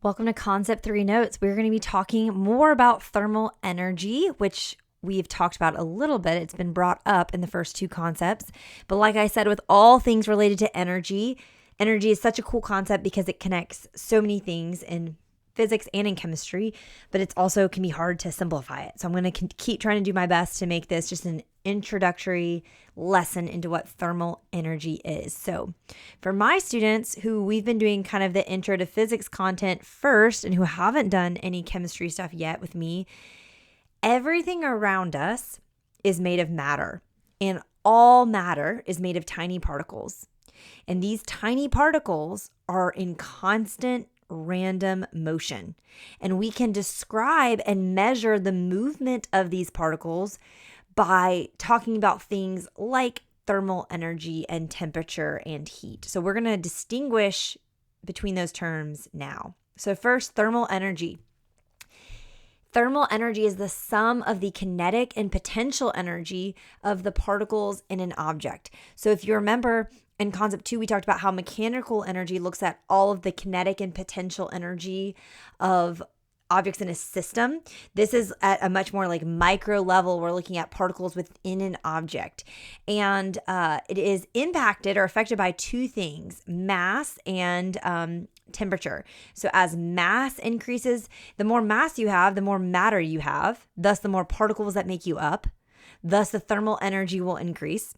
Welcome to Concept 3 Notes. We're going to be talking more about thermal energy, which we've talked about a little bit. It's been brought up in the first two concepts. But like I said, with all things related to energy, energy is such a cool concept because it connects so many things in physics and in chemistry, but it's also can be hard to simplify it. So I'm going to keep trying to do my best to make this just an introductory lesson into what thermal energy is. So for my students who we've been doing kind of the intro to physics content first and who haven't done any chemistry stuff yet with me, everything around us is made of matter, and all matter is made of tiny particles. And these tiny particles are in constant random motion. And we can describe and measure the movement of these particles by talking about things like thermal energy and temperature and heat. So we're going to distinguish between those terms now. So first, thermal energy. Thermal energy is the sum of the kinetic and potential energy of the particles in an object. So if you remember, in concept 2, we talked about how mechanical energy looks at all of the kinetic and potential energy of objects in a system. This is at a much more like micro level. We're looking at particles within an object. And it is impacted or affected by two things, mass and temperature. So as mass increases, the more mass you have, the more matter you have, thus the more particles that make you up. Thus the thermal energy will increase.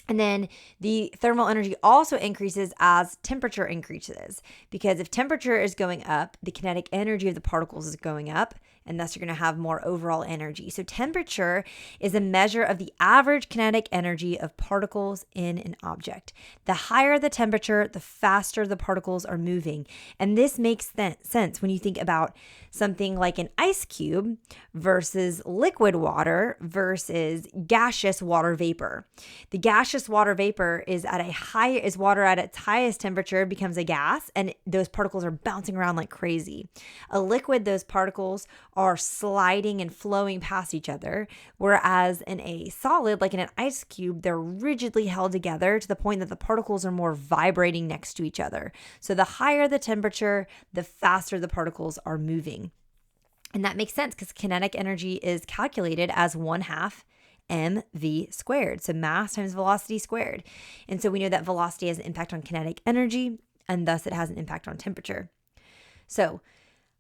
And then the thermal energy also increases as temperature increases, because if temperature is going up, the kinetic energy of the particles is going up, and thus you're going to have more overall energy. So temperature is a measure of the average kinetic energy of particles in an object. The higher the temperature, the faster the particles are moving. And this makes sense when you think about something like an ice cube versus liquid water versus gaseous water vapor. The gaseous water vapor is water at its highest temperature becomes a gas, and those particles are bouncing around like crazy. A liquid, those particles are sliding and flowing past each other, whereas in a solid, like in an ice cube, they're rigidly held together to the point that the particles are more vibrating next to each other. So the higher the temperature, the faster the particles are moving. And that makes sense because kinetic energy is calculated as 1/2 mv squared. So mass times velocity squared. And so we know that velocity has an impact on kinetic energy, and thus it has an impact on temperature. So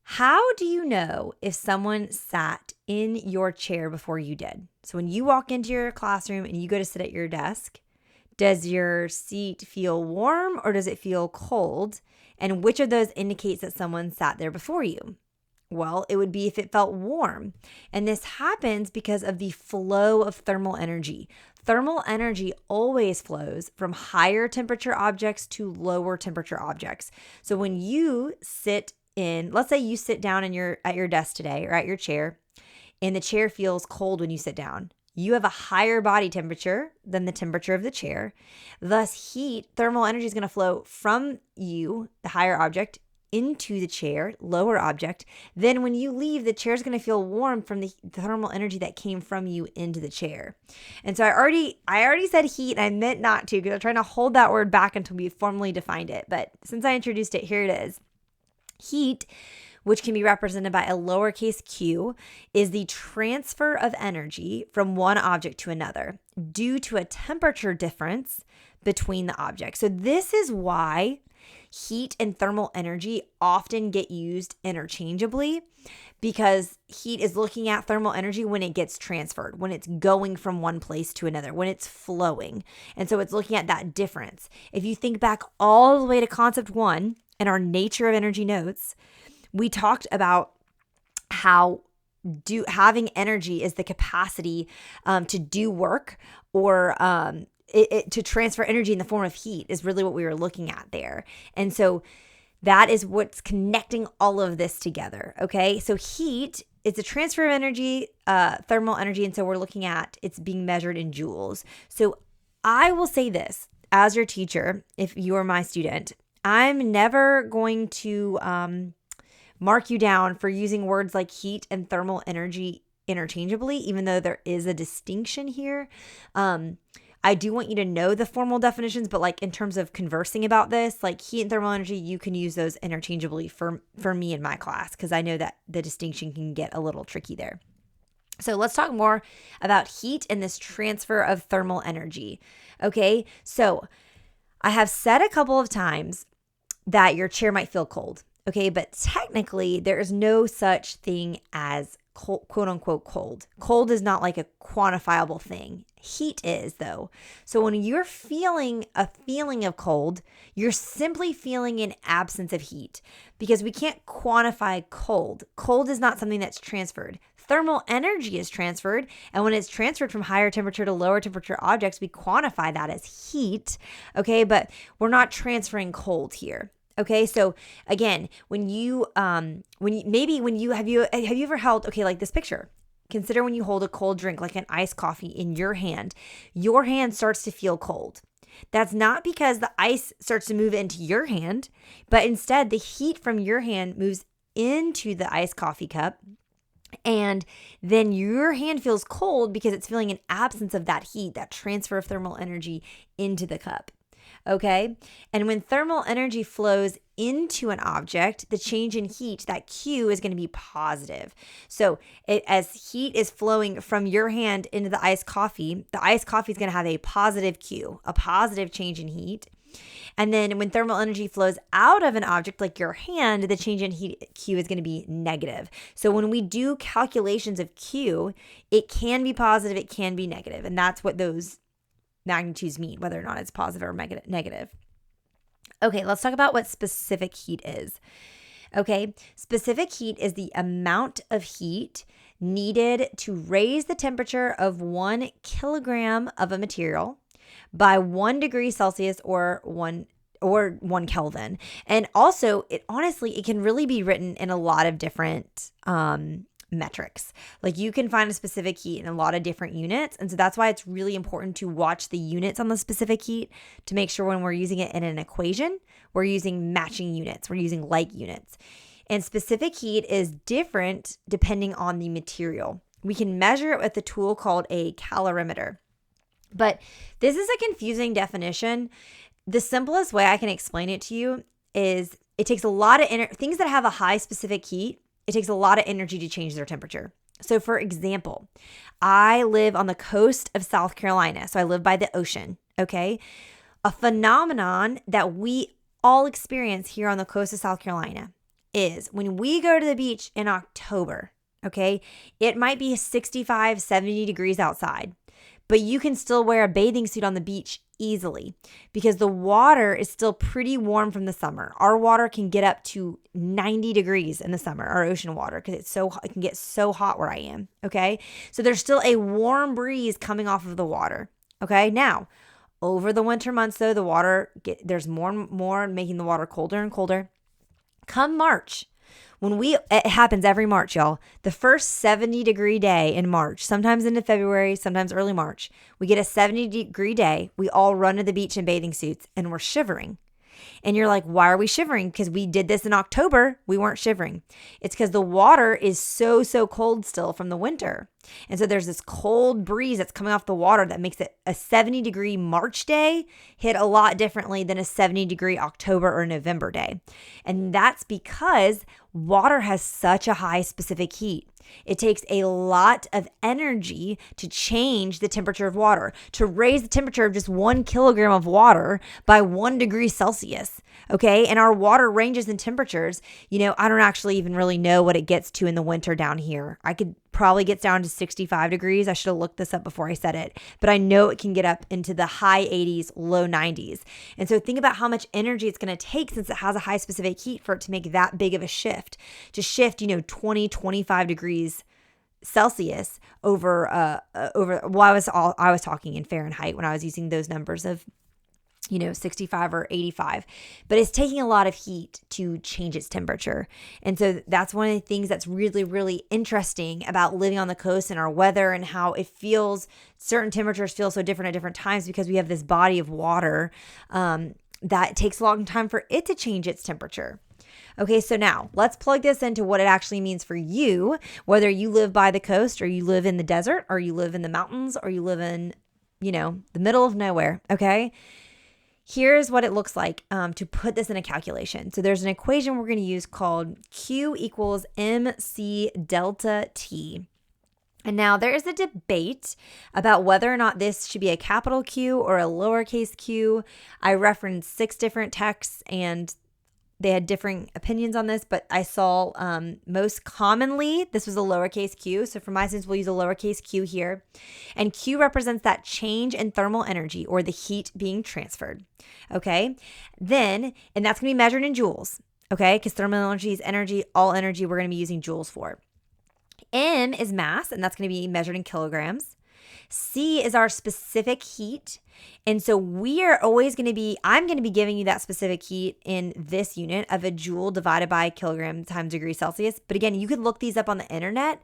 how do you know if someone sat in your chair before you did? So when you walk into your classroom and you go to sit at your desk, does your seat feel warm or does it feel cold? And which of those indicates that someone sat there before you? Well, it would be if it felt warm. And this happens because of the flow of thermal energy. Thermal energy always flows from higher temperature objects to lower temperature objects. So when you sit in, let's say you sit down at your desk today or at your chair, and the chair feels cold when you sit down. You have a higher body temperature than the temperature of the chair. Thus, thermal energy is going to flow from you, the higher object, into the chair, lower object. Then when you leave, the chair is going to feel warm from the thermal energy that came from you into the chair. And so I already said heat, and I meant not to because I'm trying to hold that word back until we formally defined it. But since I introduced it, here it is. Heat, which can be represented by a lowercase q, is the transfer of energy from one object to another due to a temperature difference between the objects. So this is why heat and thermal energy often get used interchangeably, because heat is looking at thermal energy when it gets transferred, when it's going from one place to another, when it's flowing. And so it's looking at that difference. If you think back all the way to concept 1 and our nature of energy notes, we talked about how having energy is the capacity to do work or to transfer energy in the form of heat is really what we were looking at there. And so that is what's connecting all of this together. Okay. So heat is a transfer of energy, thermal energy. And so we're looking at it's being measured in joules. So I will say this as your teacher, if you are my student, I'm never going to mark you down for using words like heat and thermal energy interchangeably, even though there is a distinction here. I do want you to know the formal definitions, but like in terms of conversing about this, like heat and thermal energy, you can use those interchangeably for me in my class, because I know that the distinction can get a little tricky there. So let's talk more about heat and this transfer of thermal energy. Okay, so I have said a couple of times that your chair might feel cold. Okay, but technically there is no such thing as cold, quote unquote cold. Cold is not like a quantifiable thing. Heat is, though. So when you're feeling a feeling of cold, you're simply feeling an absence of heat, because we can't quantify cold. Cold is not something that's transferred. Thermal energy is transferred, and when it's transferred from higher temperature to lower temperature objects, we quantify that as heat. Okay, but we're not transferring cold here. Okay, so again, have you ever held, okay, like this picture. Consider when you hold a cold drink, like an iced coffee, in your hand starts to feel cold. That's not because the ice starts to move into your hand, but instead the heat from your hand moves into the iced coffee cup. And then your hand feels cold because it's feeling an absence of that heat, that transfer of thermal energy into the cup. Okay. And when thermal energy flows into an object, the change in heat, that Q, is going to be positive. So as heat is flowing from your hand into the iced coffee is going to have a positive Q, a positive change in heat. And then when thermal energy flows out of an object like your hand, the change in heat Q is going to be negative. So when we do calculations of Q, it can be positive, it can be negative. And that's what those magnitudes mean, whether or not it's positive or negative. Okay, let's talk about what specific heat is. Okay, specific heat is the amount of heat needed to raise the temperature of 1 kilogram of a material by 1 degree Celsius or 1 Kelvin. And also, it can really be written in a lot of different metrics. Like you can find a specific heat in a lot of different units. And so that's why it's really important to watch the units on the specific heat to make sure when we're using it in an equation, we're using matching units, we're using like units. And specific heat is different depending on the material. We can measure it with a tool called a calorimeter. But this is a confusing definition. The simplest way I can explain it to you is it takes a lot of things that have a high specific heat. It takes a lot of energy to change their temperature. So for example, I live on the coast of South Carolina. So I live by the ocean, okay? A phenomenon that we all experience here on the coast of South Carolina is when we go to the beach in October, okay? It might be 65, 70 degrees outside, but you can still wear a bathing suit on the beach easily because the water is still pretty warm from the summer. Our water can get up to 90 degrees in the summer, our ocean water, because it can get so hot where I am, okay? So there's still a warm breeze coming off of the water, okay? Now, over the winter months though, there's more and more making the water colder and colder. Come March, it happens every March, y'all. The first 70 degree day in March, sometimes into February, sometimes early March, we get a 70 degree day. We all run to the beach in bathing suits and we're shivering. And you're like, why are we shivering? Because we did this in October. We weren't shivering. It's because the water is so cold still from the winter. And so there's this cold breeze that's coming off the water that makes it a 70 degree March day hit a lot differently than a 70 degree October or November day. And that's because water has such a high specific heat. It takes a lot of energy to change the temperature of water, to raise the temperature of just 1 kilogram of water by 1 degree Celsius. Okay. And our water ranges in temperatures. I don't actually even really know what it gets to in the winter down here. I could probably get down to 65 degrees. I should have looked this up before I said it, but I know it can get up into the high 80s, low 90s. And so think about how much energy it's going to take, since it has a high specific heat, for it to make that big of a shift, to shift, 20, 25 degrees Celsius over I was talking in Fahrenheit when I was using those numbers of 65 or 85, but it's taking a lot of heat to change its temperature. And so that's one of the things that's really, really interesting about living on the coast and our weather and how it feels, certain temperatures feel so different at different times because we have this body of water that takes a long time for it to change its temperature. Okay, so now let's plug this into what it actually means for you, whether you live by the coast or you live in the desert or you live in the mountains or you live in the middle of nowhere, okay? Here's what it looks like to put this in a calculation. So there's an equation we're going to use called Q equals MC delta T. And now there is a debate about whether or not this should be a capital Q or a lowercase q. I referenced 6 different texts and they had differing opinions on this, but I saw most commonly this was a lowercase q. So for my sense, we'll use a lowercase q here. And Q represents that change in thermal energy or the heat being transferred. Okay. And that's going to be measured in joules. Okay. Because thermal energy is energy, all energy we're going to be using joules for. M is mass, and that's going to be measured in kilograms. C is our specific heat. And so I'm going to be giving you that specific heat in this unit of a joule divided by kilogram times degree Celsius. But again, you could look these up on the internet.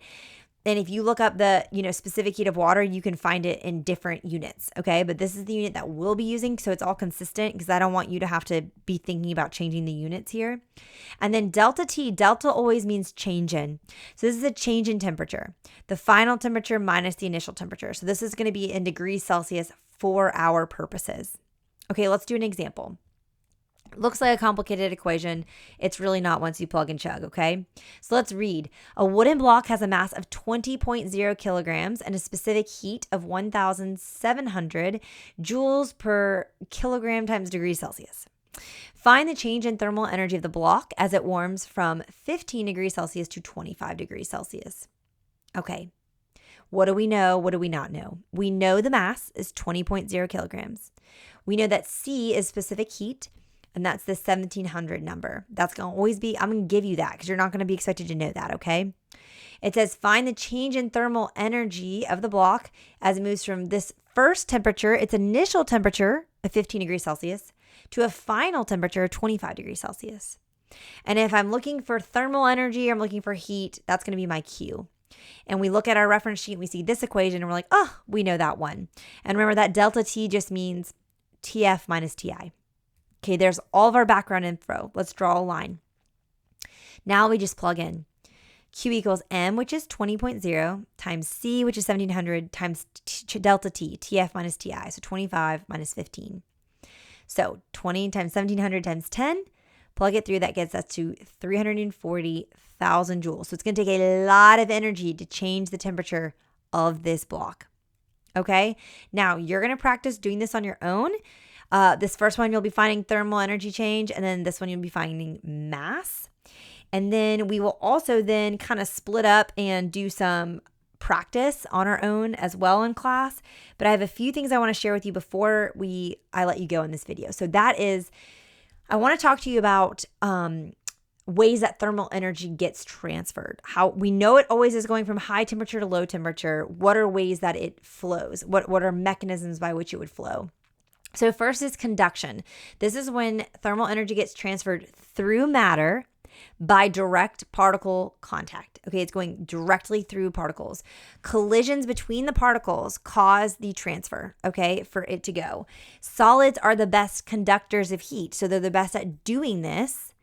And if you look up the, specific heat of water, you can find it in different units. Okay. But this is the unit that we'll be using. So it's all consistent because I don't want you to have to be thinking about changing the units here. And then delta T, delta always means change in. So this is a change in temperature, the final temperature minus the initial temperature. So this is going to be in degrees Celsius for our purposes. Okay. Let's do an example. Looks like a complicated equation. It's really not once you plug and chug, okay? So let's read. A wooden block has a mass of 20.0 kilograms and a specific heat of 1,700 joules per kilogram times degrees Celsius. Find the change in thermal energy of the block as it warms from 15 degrees Celsius to 25 degrees Celsius. Okay. What do we know? What do we not know? We know the mass is 20.0 kilograms. We know that C is specific heat, and that's the 1,700 number. That's going to always be, I'm going to give you that because you're not going to be expected to know that, okay? It says find the change in thermal energy of the block as it moves from this first temperature, its initial temperature of 15 degrees Celsius, to a final temperature of 25 degrees Celsius. And if I'm looking for thermal energy or I'm looking for heat, that's going to be my Q. And we look at our reference sheet and we see this equation and we're like, oh, we know that one. And remember that delta T just means TF minus TI. Okay, there's all of our background info. Let's draw a line. Now we just plug in. Q equals M, which is 20.0, times C, which is 1,700, times delta T, TF minus TI, so 25 minus 15. So 20 times 1,700 times 10, plug it through, that gets us to 340,000 joules. So it's going to take a lot of energy to change the temperature of this block. Okay, now you're going to practice doing this on your own. This first one, you'll be finding thermal energy change, and then this one, you'll be finding mass. And then we will also then kind of split up and do some practice on our own as well in class. But I have a few things I want to share with you before I let you go in this video. So that is, I want to talk to you about ways that thermal energy gets transferred. How we know it always is going from high temperature to low temperature. What are ways that it flows? What are mechanisms by which it would flow? So first is conduction. This is when thermal energy gets transferred through matter by direct particle contact. Okay, it's going directly through particles. Collisions between the particles cause the transfer, okay, for it to go. Solids are the best conductors of heat. So they're the best at doing this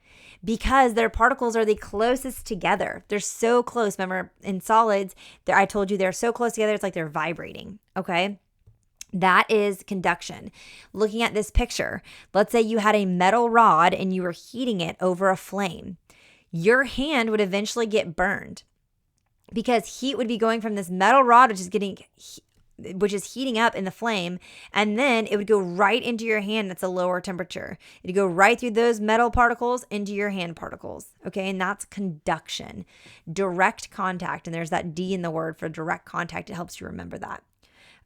because their particles are the closest together. They're so close. Remember, in solids, I told you they're so close together, it's like they're vibrating, okay? That is conduction. Looking at this picture, let's say you had a metal rod and you were heating it over a flame. Your hand would eventually get burned because heat would be going from this metal rod, which is heating up in the flame, and then it would go right into your hand. That's a lower temperature. It'd go right through those metal particles into your hand particles. Okay, and that's conduction, direct contact. And there's that D in the word for direct contact. It helps you remember that.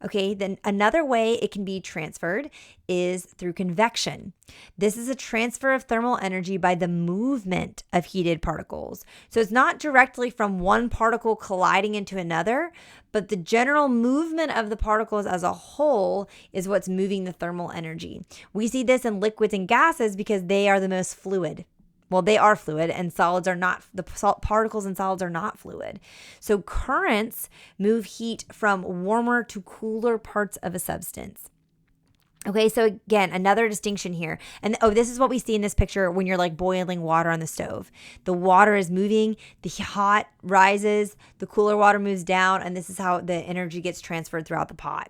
Okay, then another way it can be transferred is through convection. This is a transfer of thermal energy by the movement of heated particles. So it's not directly from one particle colliding into another, but the general movement of the particles as a whole is what's moving the thermal energy. We see this in liquids and gases because they are the most fluid. Well, they are fluid and solids are not. The particles in solids are not fluid. So currents move heat from warmer to cooler parts of a substance. Okay, so again, another distinction here. And this is what we see in this picture when you're like boiling water on the stove. The water is moving, the hot rises, the cooler water moves down, and this is how the energy gets transferred throughout the pot.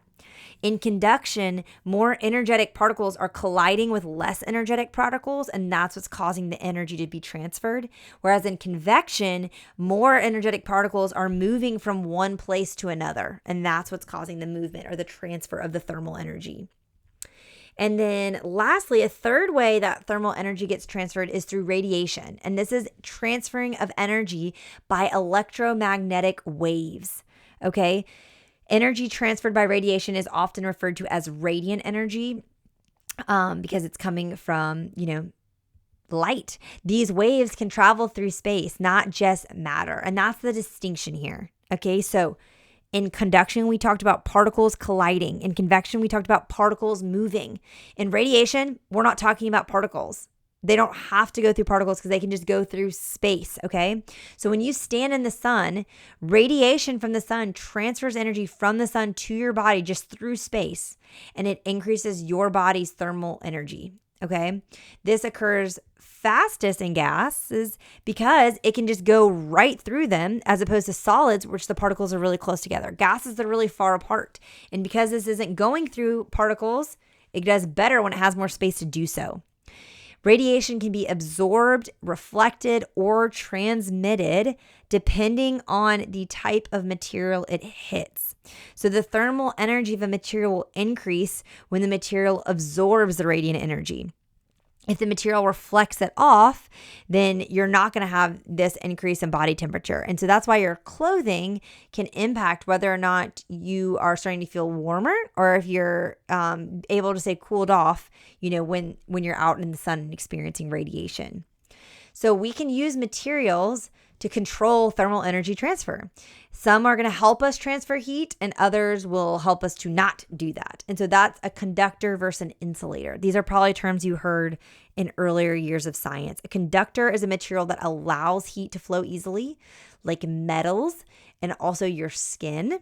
In conduction, more energetic particles are colliding with less energetic particles, and that's what's causing the energy to be transferred. Whereas in convection, more energetic particles are moving from one place to another, and that's what's causing the movement or the transfer of the thermal energy. And then lastly, a third way that thermal energy gets transferred is through radiation. And this is transferring of energy by electromagnetic waves. Okay. Energy transferred by radiation is often referred to as radiant energy because it's coming from, light. These waves can travel through space, not just matter. And that's the distinction here. Okay. So in conduction, we talked about particles colliding. In convection, we talked about particles moving. In radiation, we're not talking about particles. They don't have to go through particles because they can just go through space, okay? So when you stand in the sun, radiation from the sun transfers energy from the sun to your body just through space, and it increases your body's thermal energy, okay? This occurs fastest in gases because it can just go right through them as opposed to solids, which the particles are really close together. Gases are really far apart. And because this isn't going through particles, it does better when it has more space to do so. Radiation can be absorbed, reflected, or transmitted depending on the type of material it hits. So the thermal energy of a material will increase when the material absorbs the radiant energy. If the material reflects it off, then you're not going to have this increase in body temperature. And so that's why your clothing can impact whether or not you are starting to feel warmer or if you're able to stay cooled off, when you're out in the sun and experiencing radiation. So we can use materials to control thermal energy transfer. Some are going to help us transfer heat and others will help us to not do that. And so that's a conductor versus an insulator. These are probably terms you heard in earlier years of science. A conductor is a material that allows heat to flow easily, like metals and also your skin.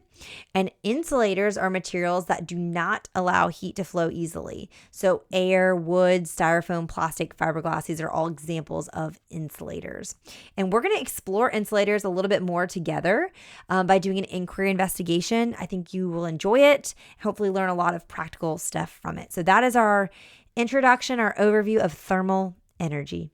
And insulators are materials that do not allow heat to flow easily. So air, wood, styrofoam, plastic, fiberglass, these are all examples of insulators. And we're going to explore insulators a little bit more together by doing an inquiry investigation. I think you will enjoy it, hopefully learn a lot of practical stuff from it. So that is our introduction, our overview of thermal energy.